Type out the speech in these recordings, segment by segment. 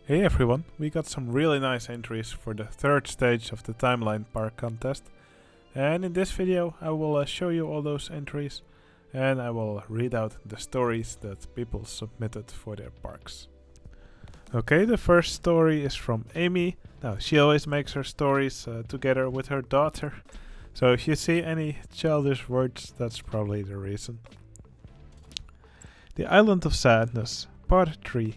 Hey everyone, we got some really nice entries for the third stage of the Timeline Park contest. And in this video I will show you all those entries and I will read out the stories that people submitted for their parks. Okay, the first story is from Amy. Now, she always makes her stories together with her daughter. So if you see any childish words, that's probably the reason. The Island of Sadness, Part 3.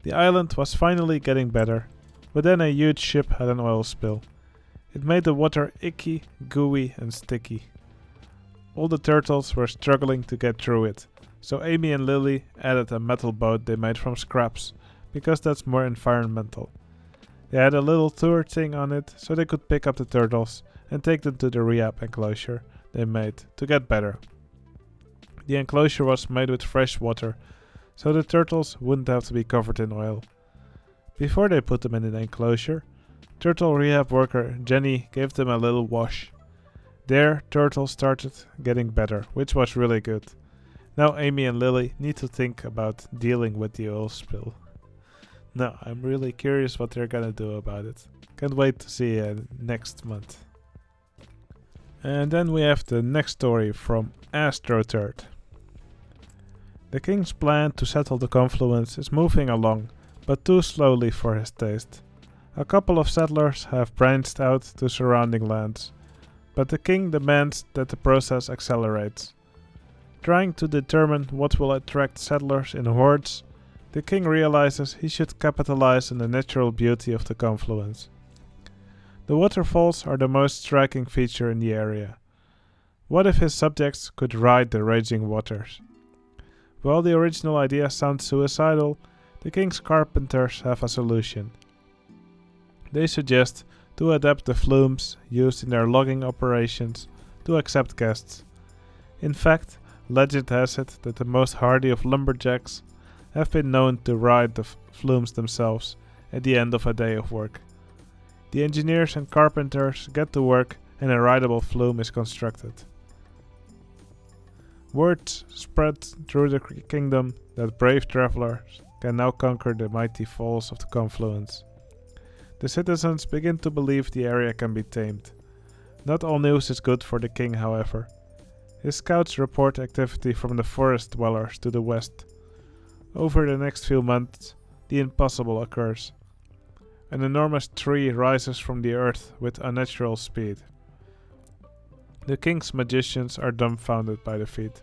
The island was finally getting better, but then a huge ship had an oil spill. It made the water icky, gooey and sticky. All the turtles were struggling to get through it, so Amy and Lily added a metal boat they made from scraps, because that's more environmental. They had a little tour thing on it, so they could pick up the turtles and take them to the rehab enclosure they made to get better. The enclosure was made with fresh water, so the turtles wouldn't have to be covered in oil. Before they put them in the enclosure, turtle rehab worker Jenny gave them a little wash. There, turtles started getting better, which was really good. Now Amy and Lily need to think about dealing with the oil spill. Now, I'm really curious what they're gonna do about it. Can't wait to see next month. And then we have the next story from Astro Turd. The king's plan to settle the confluence is moving along, but too slowly for his taste. A couple of settlers have branched out to surrounding lands, but the king demands that the process accelerates. Trying to determine what will attract settlers in hordes, the king realizes he should capitalize on the natural beauty of the confluence. The waterfalls are the most striking feature in the area. What if his subjects could ride the raging waters? While the original idea sounds suicidal, the king's carpenters have a solution. They suggest to adapt the flumes used in their logging operations to accept guests. In fact, legend has it that the most hardy of lumberjacks have been known to ride the flumes themselves at the end of a day of work. The engineers and carpenters get to work and a rideable flume is constructed. Word spread through the kingdom that brave travelers can now conquer the mighty falls of the confluence. The citizens begin to believe the area can be tamed. Not all news is good for the king, however. His scouts report activity from the forest dwellers to the west. Over the next few months, the impossible occurs. An enormous tree rises from the earth with unnatural speed. The king's magicians are dumbfounded by the feat.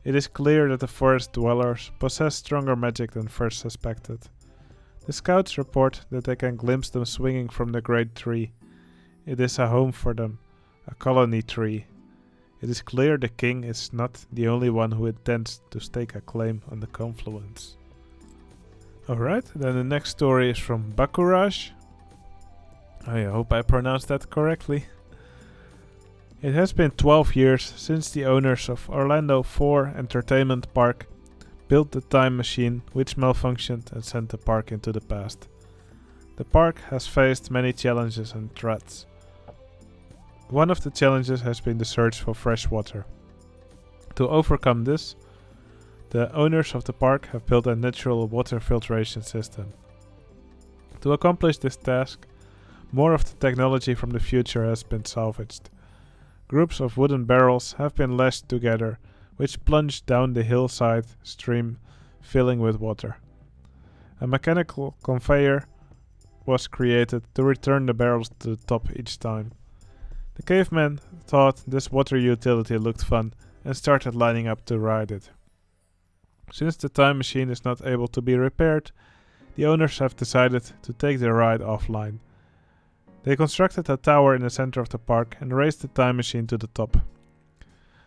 It is clear that the forest dwellers possess stronger magic than first suspected. The scouts report that they can glimpse them swinging from the great tree. It is a home for them, a colony tree. It is clear the king is not the only one who intends to stake a claim on the confluence. Alright, then the next story is from Bakuraj. I hope I pronounced that correctly. It has been 12 years since the owners of Orlando 4 Entertainment Park built the time machine which malfunctioned and sent the park into the past. The park has faced many challenges and threats. One of the challenges has been the search for fresh water. To overcome this, the owners of the park have built a natural water filtration system. To accomplish this task, more of the technology from the future has been salvaged. Groups of wooden barrels have been lashed together, which plunge down the hillside stream, filling with water. A mechanical conveyor was created to return the barrels to the top each time. The cavemen thought this water utility looked fun and started lining up to ride it. Since the time machine is not able to be repaired, the owners have decided to take the ride offline. They constructed a tower in the center of the park and raised the time machine to the top.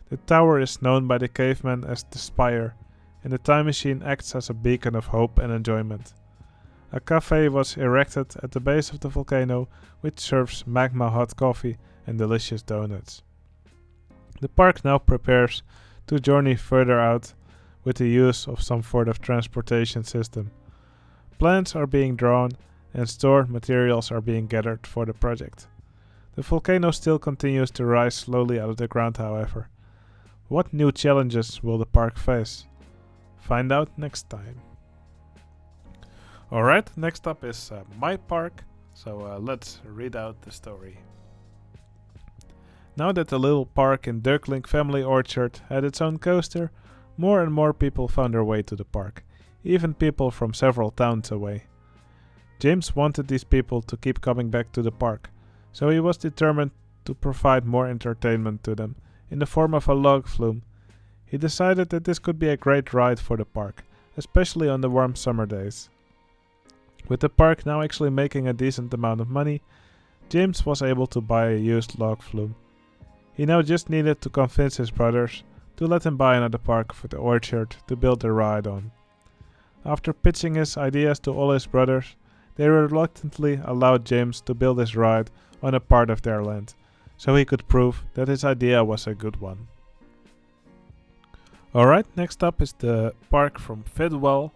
The tower is known by the cavemen as the Spire, and the time machine acts as a beacon of hope and enjoyment. A cafe was erected at the base of the volcano, which serves magma hot coffee and delicious donuts. The park now prepares to journey further out with the use of some sort of transportation system. Plans are being drawn and stored materials are being gathered for the project. The volcano still continues to rise slowly out of the ground, however. What new challenges will the park face? Find out next time. Alright, next up is my park, so let's read out the story. Now that the little park in Dirkling Family Orchard had its own coaster, more and more people found their way to the park, even people from several towns away. James wanted these people to keep coming back to the park, so he was determined to provide more entertainment to them in the form of a log flume. He decided that this could be a great ride for the park, especially on the warm summer days. With the park now actually making a decent amount of money, James was able to buy a used log flume. He now just needed to convince his brothers to let him buy another park for the orchard to build the ride on. After pitching his ideas to all his brothers, they reluctantly allowed James to build his ride on a part of their land, so he could prove that his idea was a good one. Alright, next up is the park from Fiddlewell.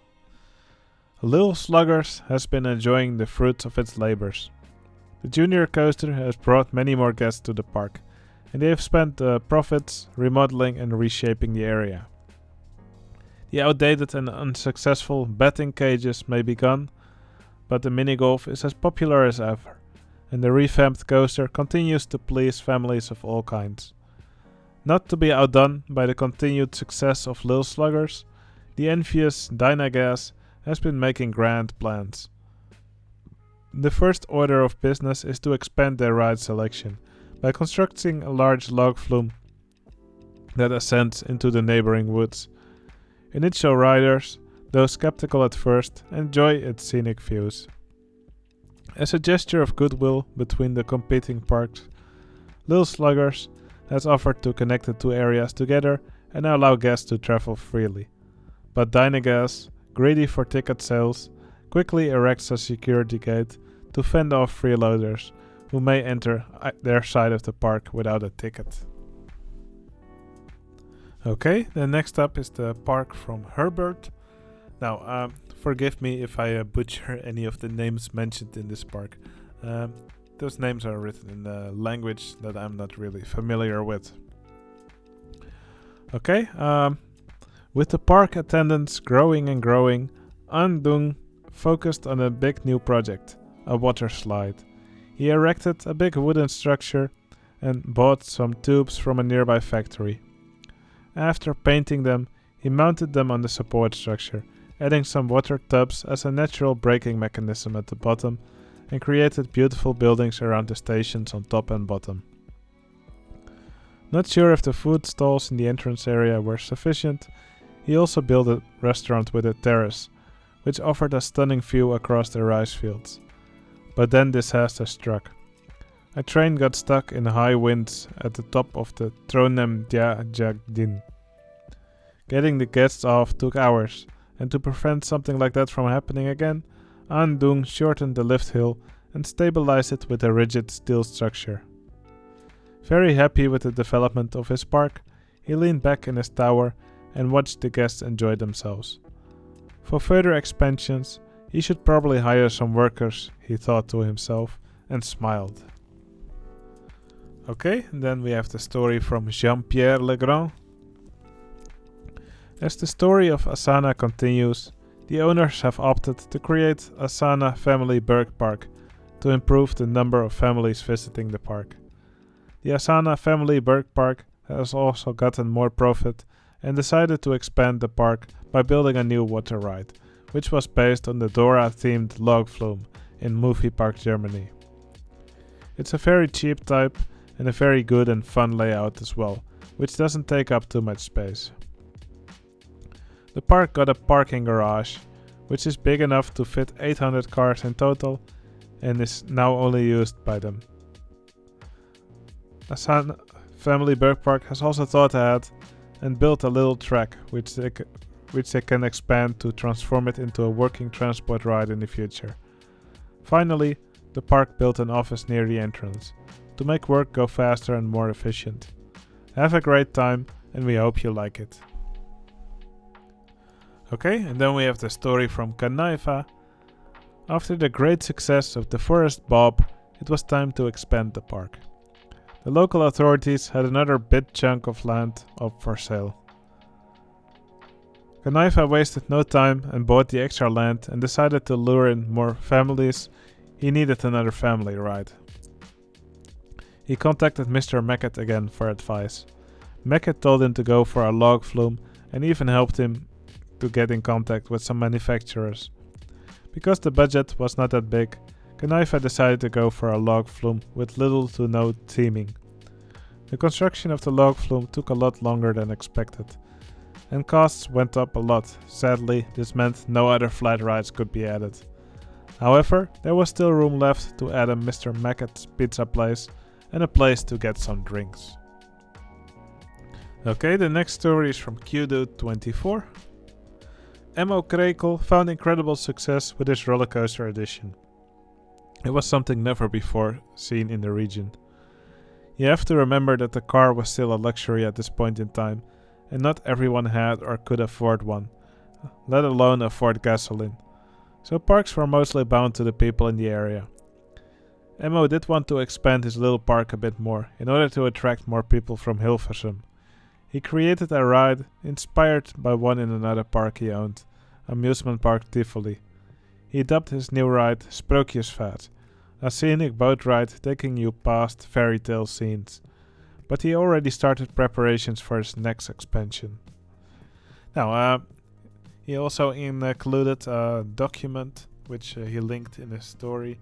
Little Sluggers has been enjoying the fruits of its labors. The junior coaster has brought many more guests to the park, and they have spent the profits remodeling and reshaping the area. The outdated and unsuccessful betting cages may be gone, but the mini-golf is as popular as ever, and the revamped coaster continues to please families of all kinds. Not to be outdone by the continued success of Little Sluggers, the envious Dynagas has been making grand plans. The first order of business is to expand their ride selection by constructing a large log flume that ascends into the neighboring woods. Initial riders, though skeptical at first, enjoy its scenic views. As a gesture of goodwill between the competing parks, Little Sluggers has offered to connect the two areas together and allow guests to travel freely. But Dynagas, greedy for ticket sales, quickly erects a security gate to fend off freeloaders who may enter their side of the park without a ticket. Okay, then next up is the park from Herbert. Now, forgive me if I butcher any of the names mentioned in this park. Those names are written in a language that I'm not really familiar with. Okay, with the park attendance growing and growing, Andung focused on a big new project, a water slide. He erected a big wooden structure and bought some tubes from a nearby factory. After painting them, he mounted them on the support structure, adding some water tubs as a natural braking mechanism at the bottom, and created beautiful buildings around the stations on top and bottom. Not sure if the food stalls in the entrance area were sufficient, he also built a restaurant with a terrace, which offered a stunning view across the rice fields. But then disaster struck. A train got stuck in high winds at the top of the Trumavarium. Getting the guests off took hours, and to prevent something like that from happening again, Andung shortened the lift hill and stabilized it with a rigid steel structure. Very happy with the development of his park, he leaned back in his tower and watched the guests enjoy themselves. For further expansions, he should probably hire some workers, he thought to himself, and smiled. Okay, and then we have the story from Jean-Pierre Legrand. As the story of Asana continues, the owners have opted to create Asana Family Burke Park to improve the number of families visiting the park. The Asana Family Burke Park has also gotten more profit and decided to expand the park by building a new water ride, which was based on the Dora-themed log flume in Movie Park, Germany. It's a very cheap type and a very good and fun layout as well, which doesn't take up too much space. The park got a parking garage, which is big enough to fit 800 cars in total and is now only used by them. Asana Family Burke Park has also thought ahead and built a little track which they can expand to transform it into a working transport ride in the future. Finally, the park built an office near the entrance to make work go faster and more efficient. Have a great time, and we hope you like it. Okay, and then we have the story from Kanifa. After the great success of the Forest Bob, it was time to expand the park. The local authorities had another big chunk of land up for sale. Kanifa wasted no time and bought the extra land and decided to lure in more families. He needed another family ride. He contacted Mr. Mackett again for advice. Mackett told him to go for a log flume and even helped him to get in contact with some manufacturers. Because the budget was not that big, Kanifa decided to go for a log flume with little to no theming. The construction of the log flume took a lot longer than expected, and costs went up a lot. Sadly, this meant no other flat rides could be added. However, there was still room left to add a Mr. Mackett's pizza place and a place to get some drinks. Okay, the next story is from QDude24. Mo Krekel found incredible success with his rollercoaster edition. It was something never before seen in the region. You have to remember that the car was still a luxury at this point in time, and not everyone had or could afford one, let alone afford gasoline. So parks were mostly bound to the people in the area. Mo did want to expand his little park a bit more in order to attract more people from Hilversum. He created a ride inspired by one in another park he owned, Amusement Park Tivoli. He dubbed his new ride Sprockiesfat, a scenic boat ride taking you past fairy tale scenes. But he already started preparations for his next expansion. Now, he also included a document which he linked in his story.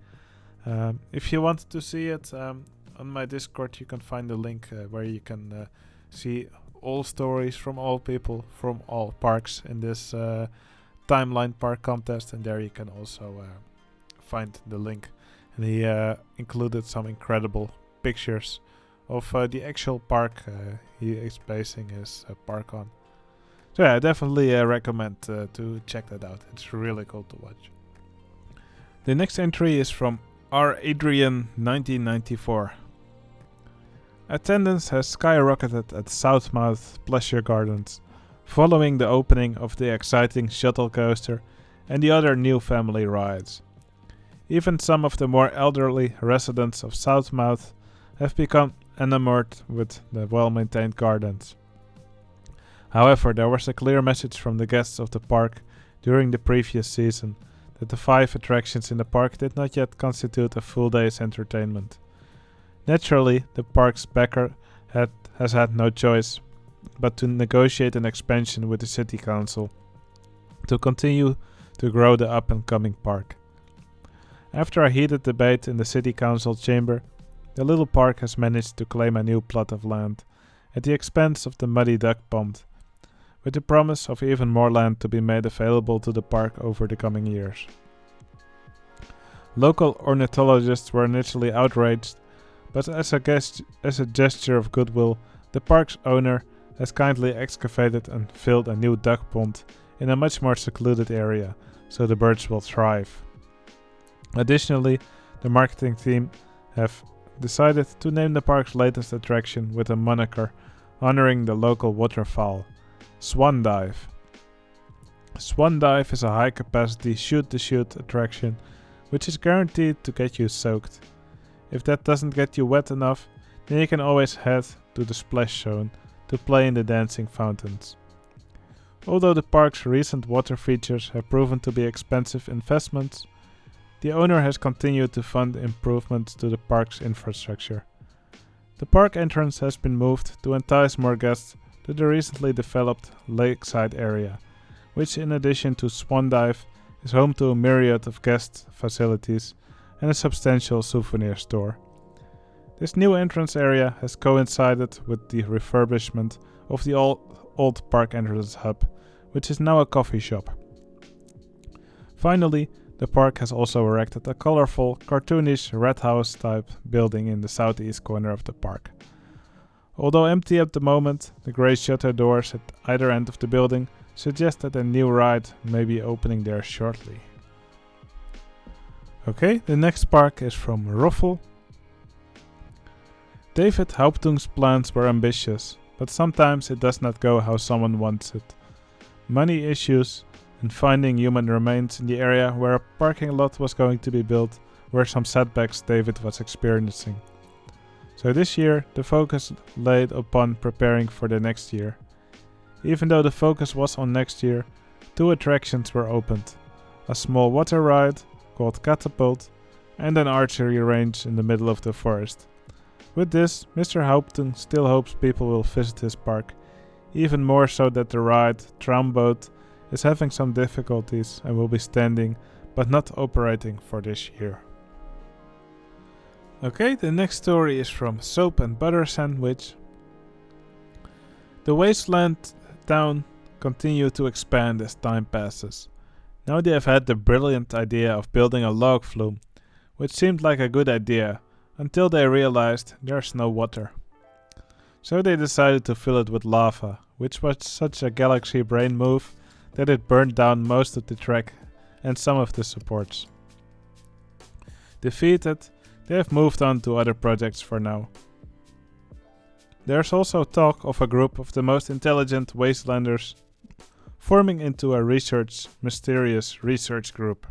If you want to see it, on my Discord you can find the link where you can see all stories from all people from all parks in this timeline park contest, and there you can also find the link. And he included some incredible pictures of the actual park he is basing his park on. So yeah, I definitely recommend to check that out. It's really cool to watch. The next entry is from R. Adrian 1994. Attendance has skyrocketed at Southmouth Pleasure Gardens following the opening of the exciting shuttle coaster and the other new family rides. Even some of the more elderly residents of Southmouth have become enamored with the well-maintained gardens. However, there was a clear message from the guests of the park during the previous season that the 5 attractions in the park did not yet constitute a full day's entertainment. Naturally, the park's backer has had no choice but to negotiate an expansion with the city council to continue to grow the up-and-coming park. After a heated debate in the city council chamber, the little park has managed to claim a new plot of land at the expense of the Muddy Duck Pond, with the promise of even more land to be made available to the park over the coming years. Local ornithologists were initially outraged, but as a gesture of goodwill, the park's owner has kindly excavated and filled a new duck pond in a much more secluded area, so the birds will thrive. Additionally, the marketing team have decided to name the park's latest attraction with a moniker honoring the local waterfowl, Swan Dive. Swan Dive is a high-capacity shoot-to-shoot attraction which is guaranteed to get you soaked. If that doesn't get you wet enough, then you can always head to the splash zone to play in the dancing fountains. Although the park's recent water features have proven to be expensive investments, the owner has continued to fund improvements to the park's infrastructure. The park entrance has been moved to entice more guests to the recently developed lakeside area, which in addition to Swan Dive is home to a myriad of guest facilities and a substantial souvenir store. This new entrance area has coincided with the refurbishment of the old park entrance hub, which is now a coffee shop. Finally, the park has also erected a colorful, cartoonish red house type building in the southeast corner of the park. Although empty at the moment, the grey shutter doors at either end of the building suggest that a new ride may be opening there shortly. Okay, the next park is from Ruffled. David Hauptung's plans were ambitious, but sometimes it does not go how someone wants it. Money issues and finding human remains in the area where a parking lot was going to be built were some setbacks David was experiencing. So this year, the focus laid upon preparing for the next year. Even though the focus was on next year, 2 attractions were opened. A small water ride, called Catapult, and an archery range in the middle of the forest. With this, Mr. Haupten still hopes people will visit his park, even more so that the ride, Traumboot, is having some difficulties and will be standing but not operating for this year. Okay, the next story is from Soap and Butter Sandwich. The wasteland town continued to expand as time passes. Now they have had the brilliant idea of building a log flume, which seemed like a good idea, until they realized there's no water. So they decided to fill it with lava, which was such a galaxy brain move that it burned down most of the track and some of the supports. Defeated, they have moved on to other projects for now. There's also talk of a group of the most intelligent wastelanders forming into a mysterious research group.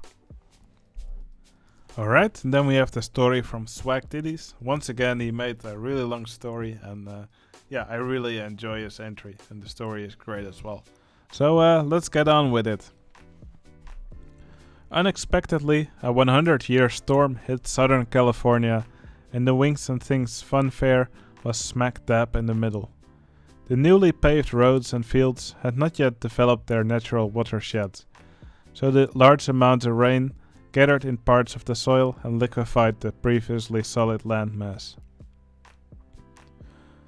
Alright, and then we have the story from Swagtitis. Once again, he made a really long story, and I really enjoy his entry, and the story is great as well. So let's get on with it. Unexpectedly, a 100-year storm hit Southern California, and the Wings and Things Fun Fair was smack dab in the middle. The newly paved roads and fields had not yet developed their natural watershed, so the large amount of rain gathered in parts of the soil and liquefied the previously solid landmass.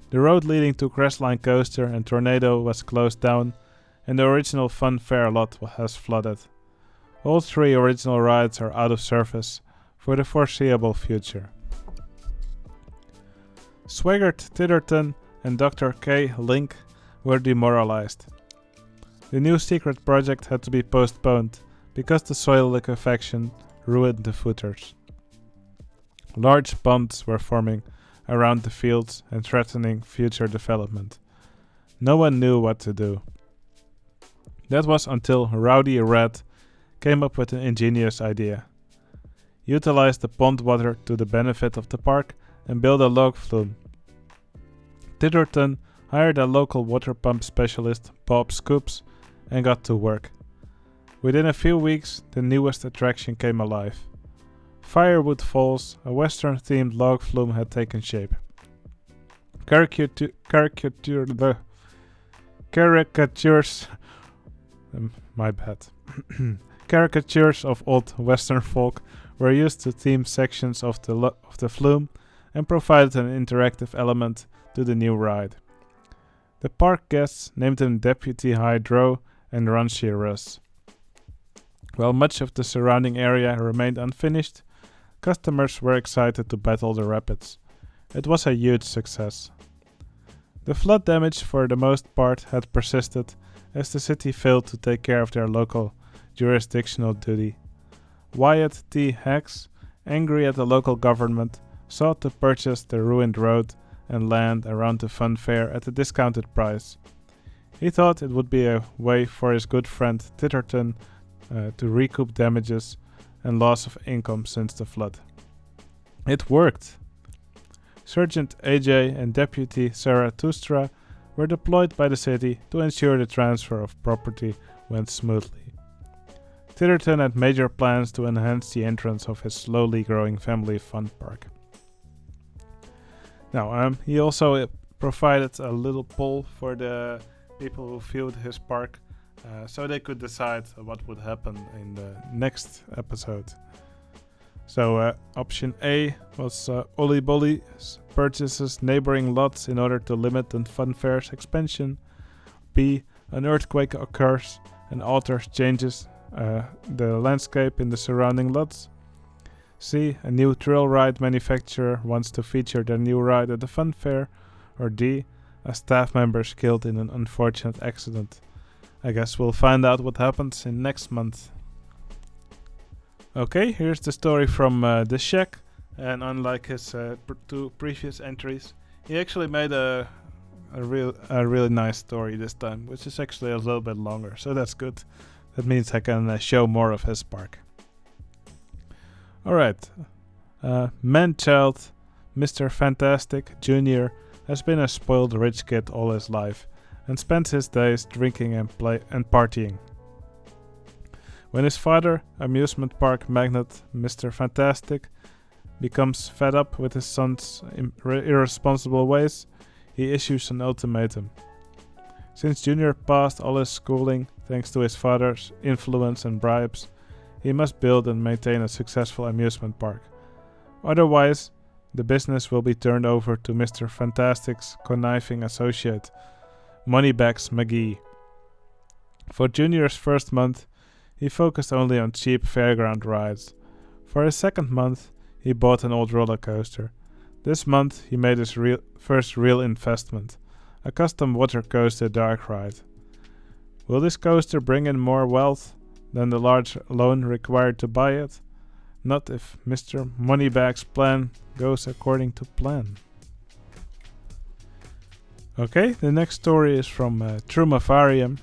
The road leading to Crestline Coaster and Tornado was closed down, and the original Fun Fair lot has flooded. All 3 original rides are out of service for the foreseeable future. Swaggart Titterton and Dr. K. Link were demoralized. The new secret project had to be postponed because the soil liquefaction ruined the footers. Large ponds were forming around the fields and threatening future development. No one knew what to do. That was until Rowdy Red came up with an ingenious idea. Utilize the pond water to the benefit of the park and build a log flume. Titterton hired a local water pump specialist, Bob Scoops, and got to work. Within a few weeks, the newest attraction came alive. Firewood Falls, a western-themed log flume, had taken shape. Caricatures Caricatures of old Western folk were used to theme sections of the flume and provided an interactive element to the new ride. The park guests named him Deputy Hydro and Ranchi Russ. While much of the surrounding area remained unfinished, customers were excited to battle the rapids. It was a huge success. The flood damage for the most part had persisted as the city failed to take care of their local jurisdictional duty. Wyatt T. Hacks, angry at the local government, sought to purchase the ruined road and land around the fun fair at a discounted price. He thought it would be a way for his good friend Titterton to recoup damages and loss of income since the flood. It worked. Sergeant AJ and Deputy Zarathustra were deployed by the city to ensure the transfer of property went smoothly. Titterton had major plans to enhance the entrance of his slowly growing family fun park. Now, he also provided a little poll for the people who viewed his park, so they could decide what would happen in the next episode. So option A was Ollie Bolly purchases neighboring lots in order to limit the fun fair's expansion. B, an earthquake occurs and changes the landscape in the surrounding lots. C, a new trail ride manufacturer wants to feature their new ride at the fun fair. Or D, a staff member is killed in an unfortunate accident. I guess we'll find out what happens in next month. Okay, here's the story from The Shack, and unlike his 2 previous entries, he actually made a really nice story this time, which is actually a little bit longer, so that's good. That means I can show more of his park. Alright, man-child Mr. Fantastic Jr. has been a spoiled rich kid all his life, and spends his days drinking and partying. When his father, amusement park magnate Mr. Fantastic, becomes fed up with his son's irresponsible ways, he issues an ultimatum. Since Junior passed all his schooling thanks to his father's influence and bribes, he must build and maintain a successful amusement park. Otherwise, the business will be turned over to Mr. Fantastic's conniving associate, Moneybags McGee. For Junior's first month, he focused only on cheap fairground rides. For his second month, he bought an old roller coaster. This month, he made his first real investment, a custom water coaster dark ride. Will this coaster bring in more wealth than the large loan required to buy it? Not if Mr. Moneybags' plan goes according to plan. Okay, the next story is from Trumavarium.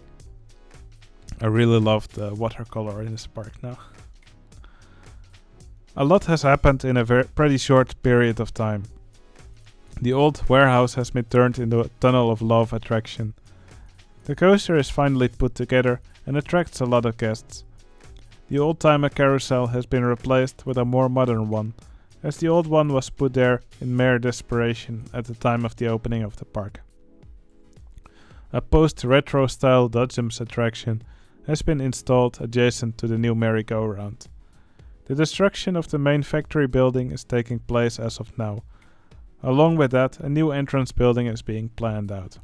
I really love the watercolor in this park now. A lot has happened in a pretty short period of time. The old warehouse has been turned into a tunnel of love attraction. The coaster is finally put together and attracts a lot of guests. The old-timer carousel has been replaced with a more modern one, as the old one was put there in mere desperation at the time of the opening of the park. A post-retro style Dodgems attraction has been installed adjacent to the new merry-go-round. The destruction of the main factory building is taking place as of now. Along with that, a new entrance building is being planned out.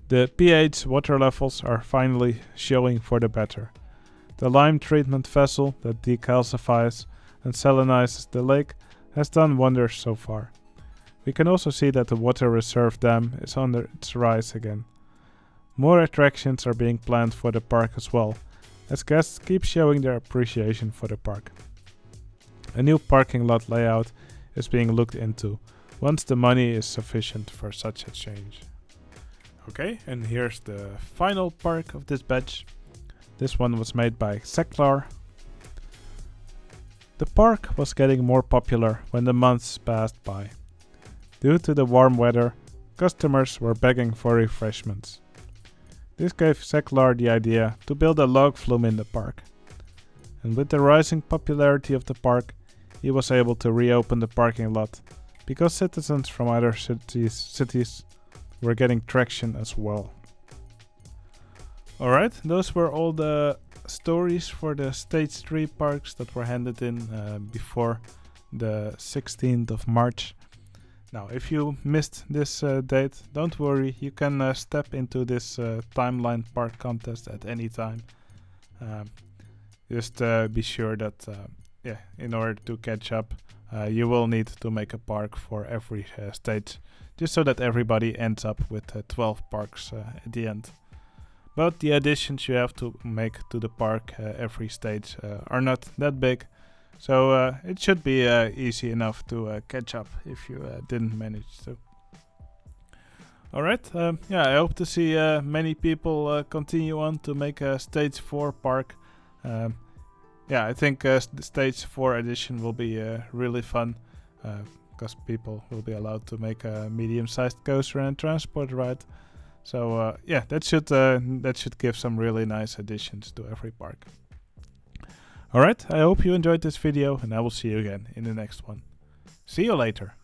The pH water levels are finally showing for the better. The lime treatment vessel that decalcifies and salinizes the lake has done wonders so far. We can also see that the water reserve dam is on its rise again. More attractions are being planned for the park as well, as guests keep showing their appreciation for the park. A new parking lot layout is being looked into, once the money is sufficient for such a change. Okay, and here's the final park of this batch. This one was made by Sectlar. The park was getting more popular when the months passed by. Due to the warm weather, customers were begging for refreshments. This gave Sectlar the idea to build a log flume in the park. And with the rising popularity of the park, he was able to reopen the parking lot, because citizens from other cities were getting traction as well. Alright, those were all the stories for the Stage 3 parks that were handed in before the 16th of March. Now, if you missed this date, don't worry, you can step into this timeline park contest at any time. Just be sure that in order to catch up, you will need to make a park for every stage, just so that everybody ends up with 12 parks at the end. But the additions you have to make to the park every stage are not that big, so it should be easy enough to catch up if you didn't manage to. Alright, I hope to see many people continue on to make a Stage 4 park. I think the Stage 4 edition will be really fun, because people will be allowed to make a medium-sized coaster and transport ride. So that should give some really nice additions to every park. Alright, I hope you enjoyed this video, and I will see you again in the next one. See you later.